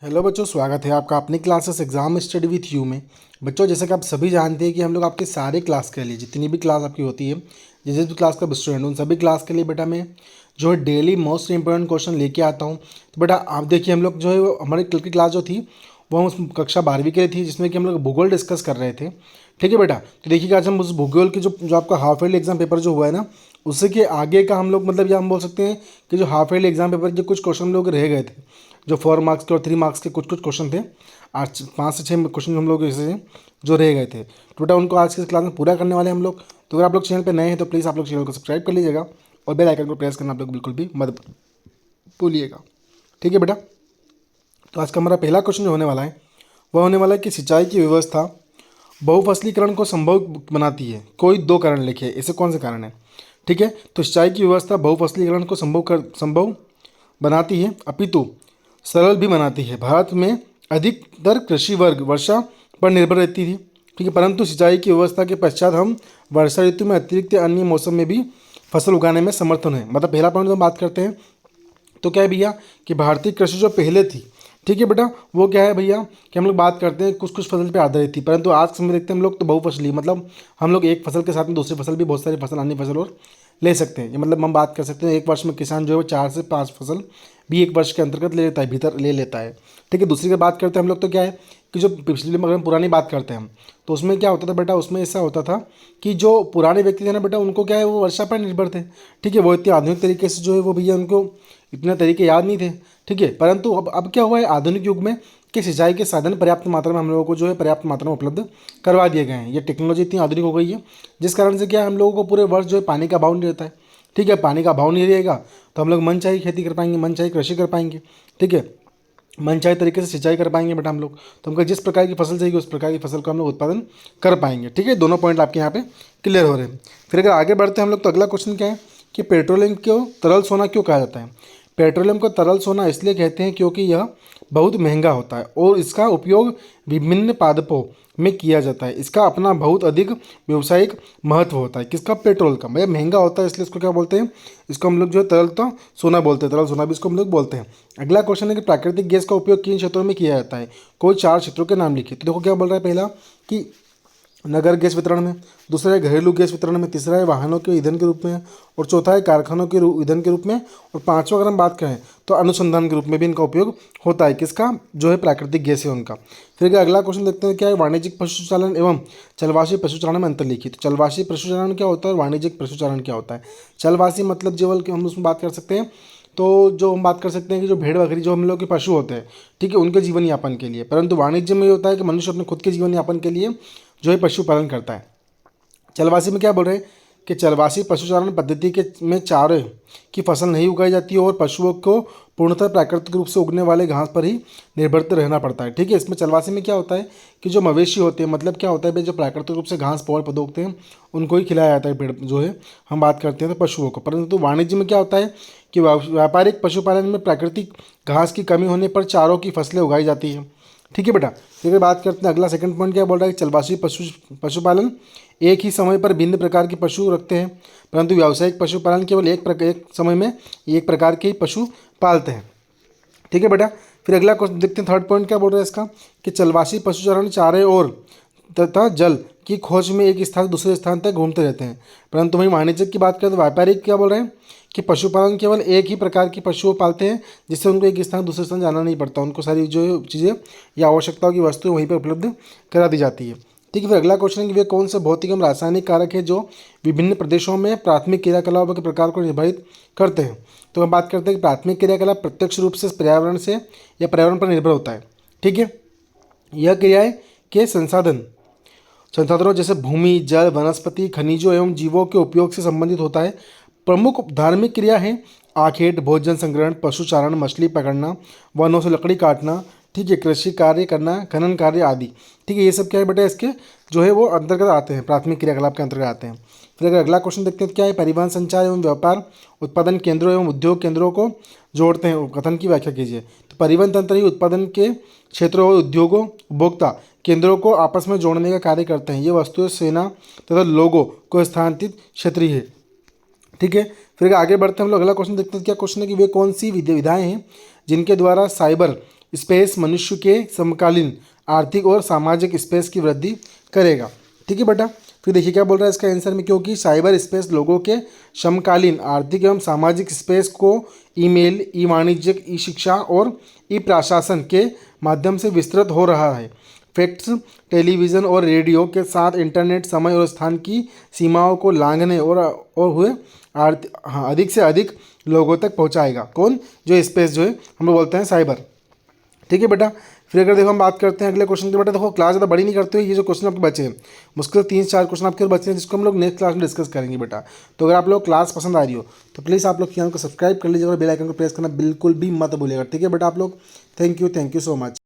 Hello बच्चों, स्वागत है आपका अपनी classes exam study with you में। बच्चों, जैसे कि आप सभी जानते हैं कि हम लोग आपके सारे क्लास के लिए, जितनी भी क्लास आपकी होती है, जिस भी क्लास का स्टूडेंट, उन सभी क्लास के लिए बेटा मैं जो है डेली मोस्ट इंपॉर्टेंट क्वेश्चन लेके आता हूँ। तो बेटा आप देखिए, हम लोग जो है हमारी कल की क्लास जो थी वो हम उस कक्षा 12वीं के लिए थी, जिसमें कि हम लोग भूगोल डिस्कस कर रहे थे। ठीक है बेटा, तो देखिएगा आज हम उस भूगोल की जो जो आपका हाफ ईयरली एग्जाम पेपर जो हुआ है ना, उससे के आगे का हम लोग मतलब या हम बोल सकते हैं कि जो हाफ ईयरली एग्जाम पेपर के कुछ क्वेश्चन हम लोग रह गए थे, जो 4 मार्क्स के और 3 मार्क्स के कुछ कुछ क्वेश्चन थे। आज 5 से 6 क्वेश्चन हम लोग ऐसे जो रह गए थे, तो बेटा उनको आज की क्लास में पूरा करने वाले हैं हम लोग। तो अगर आप लोग चैनल पे नए हैं तो प्लीज़ आप लोग चैनल को सब्सक्राइब कर लीजिएगा और बेल आइकन को प्रेस करना आप लोग बिल्कुल भी मत भूलिएगा। ठीक है बेटा, तो आज का हमारा पहला क्वेश्चन जो होने वाला है वह होने वाला है कि सिंचाई की व्यवस्था बहुफसलीकरण को संभव बनाती है। कोई 2 कारण लिखे, ऐसे कौन से कारण है? ठीक है, तो सिंचाई की व्यवस्था बहुफसलीकरण को संभव बनाती है, अपितु सरल भी बनाती है। भारत में अधिकतर कृषि वर्ग वर्षा पर निर्भर रहती थी। ठीक है, परंतु सिंचाई की व्यवस्था के पश्चात हम वर्षा ऋतु में अतिरिक्त अन्य मौसम में भी फसल उगाने में समर्थन है। मतलब पहला पॉइंट हम बात करते हैं तो क्या है भैया कि भारतीय कृषि जो पहले थी, ठीक है बेटा, वो क्या है भैया कि हम लोग बात करते हैं कुछ कुछ फसल पे आधारित थी, परंतु आज के समय देखते हैं हम लोग तो बहुफसली, मतलब हम लोग एक फसल के साथ में दूसरी फसल भी, बहुत सारी फसल, अन्य फसल और ले सकते हैं। ये मतलब हम बात कर सकते हैं एक वर्ष में किसान जो है वो 4 से 5 फसल भी एक वर्ष के अंतर्गत ले लेता है, भीतर ले लेता है। ठीक है, दूसरी की बात करते हैं हम लोग तो क्या है कि जो पिछली, अगर हम पुरानी बात करते हैं हम, तो उसमें क्या होता था बेटा, उसमें ऐसा होता था कि जो पुराने व्यक्ति थे ना बेटा, उनको क्या है वो वर्षा पर निर्भर थे। ठीक है, वो इतने आधुनिक तरीके से जो है वो भैया उनको इतने तरीके याद नहीं थे। ठीक है, परंतु अब क्या हुआ है आधुनिक युग में कि सिंचाई के साधन पर्याप्त मात्रा में हम लोगों को जो है पर्याप्त मात्रा में उपलब्ध करवा दिए गए हैं। ये टेक्नोलॉजी इतनी आधुनिक हो गई है जिस कारण से क्या है हम लोगों को पूरे वर्ष जो है पानी का अभाव नहीं रहता है। ठीक है, पानी का अभाव नहीं रहेगा तो हम लोग मन चाहे खेती कर पाएंगे, मन चाहे कृषि कर पाएंगे। ठीक है, मन चाहे तरीके से सिंचाई कर पाएंगे बेटा हम लोग, तो हमको जिस प्रकार की फसल चाहिए उस प्रकार की फसल का हम लोग उत्पादन कर पाएंगे। ठीक है, दोनों पॉइंट आपके यहाँ पे क्लियर हो रहे हैं। फिर अगर आगे बढ़ते हैं हम लोग तो अगला क्वेश्चन क्या है कि पेट्रोलियम को तरल सोना क्यों कहा जाता है? पेट्रोलियम को तरल सोना इसलिए कहते हैं क्योंकि यह बहुत महंगा होता है और इसका उपयोग विभिन्न पादपों में किया जाता है। इसका अपना बहुत अधिक व्यावसायिक महत्व होता है। किसका? पेट्रोल का। भैया महंगा होता है इसलिए इसको क्या बोलते हैं? इसको हम लोग जो है तरल तो सोना बोलते हैं, तरल सोना भी इसको हम लोग बोलते हैं। अगला क्वेश्चन है कि प्राकृतिक गैस का उपयोग किन क्षेत्रों में किया जाता है? कोई 4 क्षेत्रों के नाम लिखिए। तो देखो क्या बोल रहा है, पहला कि नगर गैस वितरण में, दूसरा है घरेलू गैस वितरण में, तीसरा है वाहनों के ईंधन के रूप में, और चौथा है कारखानों के ईंधन के रूप में, और पांचवा अगर हम बात करें तो अनुसंधान के रूप में भी इनका उपयोग होता है। किसका? जो है प्राकृतिक गैस है उनका। फिर अगला क्वेश्चन देखते हैं क्या है, वाणिज्यिक पशुचालन एवं चलवासी पशुचालन में अंतर लिखिए। तो चलवासी पशुचालन क्या होता है, वाणिज्यिक पशुचालन क्या होता है? चलवासी मतलब केवल हम उसमें बात कर सकते हैं, तो जो हम बात कर सकते हैं कि जो भेड़ बकरी जो हम लोग के पशु होते हैं, ठीक है, उनके जीवन यापन के लिए। परंतु वाणिज्य में ये होता है कि मनुष्य अपने खुद के जीवन यापन के लिए जो है पशुपालन करता है। चलवासी में क्या बोल रहे हैं कि चलवासी पशुचारण पद्धति के में चारे की फसल नहीं उगाई जाती है और पशुओं को पूर्णतः प्राकृतिक रूप से उगने वाले घास पर ही निर्भर रहना पड़ता है। ठीक है, इसमें चलवासी में क्या होता है कि जो मवेशी होते हैं, मतलब क्या होता है भाई, जो प्राकृतिक रूप से घास पौध पौधे उगते हैं उनको ही खिलाया जाता है पेड़ जो है, हम बात करते हैं तो पशुओं को। परंतु वाणिज्य में क्या होता है कि व्यापारिक पशुपालन में प्राकृतिक घास की कमी होने पर चारों की फसलें उगाई जाती हैं। ठीक है बेटा, फिर बात करते हैं अगला सेकंड पॉइंट क्या बोल रहा है कि चलवासी पशुपालन एक ही समय पर भिन्न प्रकार के पशु रखते हैं, परंतु व्यावसायिक पशुपालन केवल एक समय में एक प्रकार के ही पशु पालते हैं। ठीक है बेटा, फिर अगला क्वेश्चन देखते हैं, थर्ड पॉइंट क्या बोल रहा है इसका कि चलवासी पशुचारण चारे और तथा जल की खोज में एक स्थान से दूसरे स्थान तक घूमते रहते हैं। परंतु वहीं वाणिज्यिक की बात करें तो व्यापारिक क्या बोल रहे हैं कि पशुपालन केवल एक ही प्रकार की पशुओं पालते हैं, जिससे उनको एक स्थान दूसरे स्थान जाना नहीं पड़ता, उनको सारी जो चीज़ें या आवश्यकताओं की वस्तुएं वहीं पर उपलब्ध करा दी जाती है। ठीक है, फिर अगला क्वेश्चन है कि वे कौन से भौतिक एवं रासायनिक कारक है जो विभिन्न प्रदेशों में प्राथमिक क्रियाकलापों के प्रकार को निर्धारित करते हैं? तो हम बात करते हैं कि प्राथमिक क्रियाकलाप प्रत्यक्ष रूप से पर्यावरण से या पर्यावरण पर निर्भर होता है। ठीक है, यह क्रियाएं के संसाधनों जैसे भूमि, जल, वनस्पति, खनिजों एवं जीवों के उपयोग से संबंधित होता है। प्रमुख धार्मिक क्रिया है आखेट, भोजन संग्रहण, पशुचारण, मछली पकड़ना, वनों से लकड़ी काटना, ठीक है, कृषि कार्य करना, खनन कार्य आदि। ठीक है, ये सब क्या है बेटा इसके जो है वो अंतर्गत आते हैं, प्राथमिक क्रियाकलाप के अंतर्गत आते हैं। फिर अगर अगला क्वेश्चन देखते हैं तो क्या है, परिवहन, संचार एवं व्यापार उत्पादन केंद्रों एवं उद्योग केंद्रों को जोड़ते हैं, कथन की व्याख्या कीजिए। तो परिवहन तंत्र ही उत्पादन के क्षेत्रों और उद्योगों उपभोक्ता केंद्रों को आपस में जोड़ने का कार्य करते हैं। ये वस्तुएं, सेना तथा लोगों को स्थानांतरित क्षेत्रीय है। ठीक है, फिर आगे बढ़ते हैं हम लोग अगला क्वेश्चन देखते हैं क्या क्वेश्चन है कि वे कौन सी विधाएं हैं जिनके द्वारा साइबर स्पेस मनुष्य के समकालीन आर्थिक और सामाजिक स्पेस की वृद्धि करेगा। ठीक है बेटा, फिर देखिए क्या बोल रहा है इसका आंसर में, क्योंकि साइबर स्पेस लोगों के समकालीन आर्थिक एवं सामाजिक स्पेस को ईमेल, ई वाणिज्यिक, ई शिक्षा और ई प्रशासन के माध्यम से विस्तृत हो रहा है। फैक्ट्स, टेलीविज़न और रेडियो के साथ इंटरनेट समय और स्थान की सीमाओं को लांघने और हुए अधिक से अधिक लोगों तक पहुंचाएगा। कौन? जो स्पेस जो है हम लोग बोलते हैं साइबर। ठीक है बेटा, फिर अगर देखो हम बात करते हैं अगले क्वेश्चन की। बेटा देखो क्लास ज़्यादा बड़ी नहीं करते हुए ये जो क्वेश्चन आपके बचे हैं, मुश्किल 3-4 क्वेश्चन आपके बचे हैं, जिसको हम लोग नेक्स्ट क्लास में डिस्कस करेंगे बेटा। तो अगर आप लोग क्लास पसंद आ रही हो तो प्लीज़ आप लोग चैनल को सब्सक्राइब कर लीजिएगा और बेल आइकन को प्रेस करना बिल्कुल भी मत भूलिएगा। ठीक है बेटा आप लोग, थैंक यू सो मच।